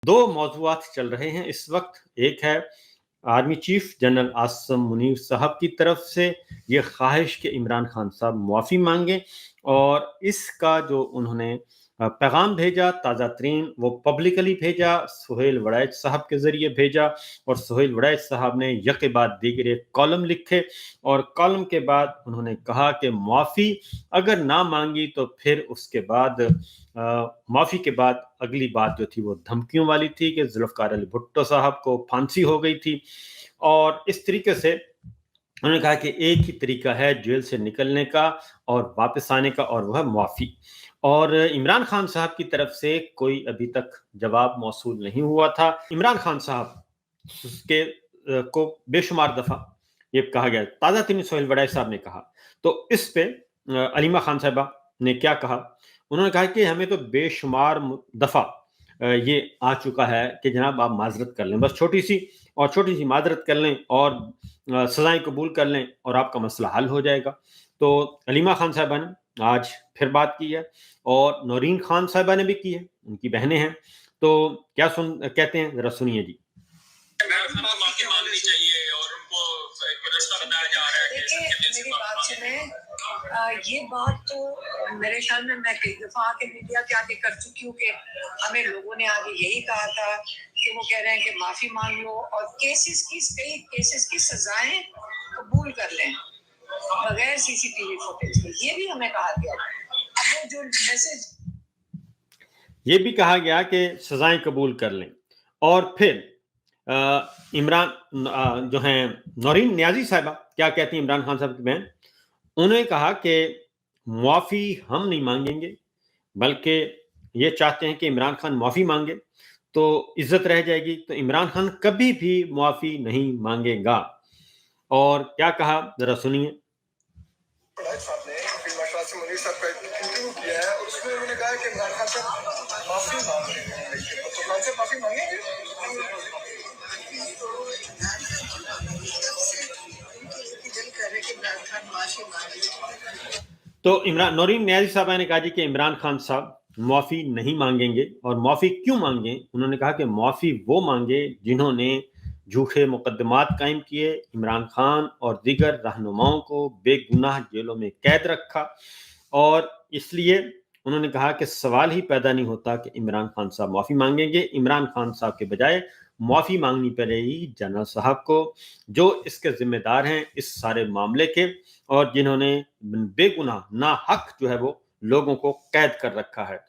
दो मौज़ूआत चल रहे हैं इस वक्त। एक है army chief general Asim Munir साहब की तरफ से ये ख्वाहिश कि इमरान खान साहब मुआफ़ी मांगे, और इसका जो उन्होंने पैगाम भेजा ताज़ा तरीन वो पब्लिकली भेजा, सुहेल वड़ैच साहब के ज़रिए भेजा, और सुहेल वड़ैच साहब ने यके बाद दीगर एक कॉलम लिखे, और कॉलम के बाद उन्होंने कहा कि मुआफ़ी अगर ना मांगी तो फिर उसके बाद माफ़ी के बाद अगली बात जो थी वो धमकियों वाली थी कि जुल्फ़िकार अली भुट्टो साहब को फांसी हो गई थी। और इस तरीके से उन्होंने कहा कि एक ही तरीका है जेल से निकलने का और वापस आने का, और वह है मुआफ़ी। और इमरान खान साहब की तरफ से कोई अभी तक जवाब मौसूल नहीं हुआ था। इमरान खान साहब के को बेशुमार दफ़ा ये कहा गया, ताज़ा तरीन सोहेल वड़ैच साहब ने कहा, तो इस पे अलीमा खान साहिबा ने क्या कहा, उन्होंने कहा कि हमें तो बेशुमार दफ़ा ये आ चुका है कि जनाब आप माजरत कर लें, बस छोटी सी माजरत कर लें और सज़ाएं कबूल कर लें और आपका मसला हल हो जाएगा। तो अलीमा खान साहिबा ने आज फिर बात की है, और नौरीन खान साहिबा ने भी की है, उनकी बहनें हैं। तो क्या कहते हैं, जरा सुनिए जी। माफी मांगनी चाहिए और उनको रास्ता बताया जा रहा है। देखिए मेरी बात सुने, ये बात तो मेरे ख्याल में मैं कई दफा आके मीडिया के आगे कर चुकी हूँ कि हमें लोगों ने आगे यही कहा था कि वो कह रहे हैं कि माफी मांग लो और कई केसेस की सजाएं कबूल कर लें बगैर सीसीटीवी फुटेज के, ये भी हमें कहा गया। अब वो जो मैसेज ये भी कहा गया कि सजाएं कबूल कर लें, और फिर इमरान जो हैं नौरीन नियाजी साहिबा क्या कहती हैं, इमरान खान साहब की बहन, उन्होंने कहा कि मुआफ़ी हम नहीं मांगेंगे, बल्कि ये चाहते हैं कि इमरान खान मुआफ़ी मांगे तो इज्जत रह जाएगी, तो इमरान खान कभी भी मुआफ़ी नहीं मांगेगा। और क्या कहा, जरा सुनिए। साहब ने फिल्म आसिम मुनीर साहब का इंटरव्यू किया है और उसमें उन्होंने कहा कि इमरान खान साहब माफी मांग रहे हैं, तो खान साहब माफी मांगेंगे। तो इमरान नौरीन न्याजी साहबा ने कहा जी कि इमरान खान साहब मुआफ़ी नहीं मांगेंगे, और मुआफ़ी क्यों मांगे, उन्होंने कहा कि मुआफ़ी वो मांगे जिन्होंने झूठे मुकदमात कायम किए, इमरान खान और दीगर रहनुमाओं को बेगुनाह जेलों में कैद रखा, और इसलिए उन्होंने कहा कि सवाल ही पैदा नहीं होता कि इमरान खान साहब मुआफ़ी मांगेंगे। इमरान खान साहब के बजाय मुआफ़ी मांगनी पड़ेगी जनरल साहब को, जो इसके जिम्मेदार हैं इस सारे मामले के, और जिन्होंने बेगुनाह ना हक जो है वो लोगों को कैद कर रखा है।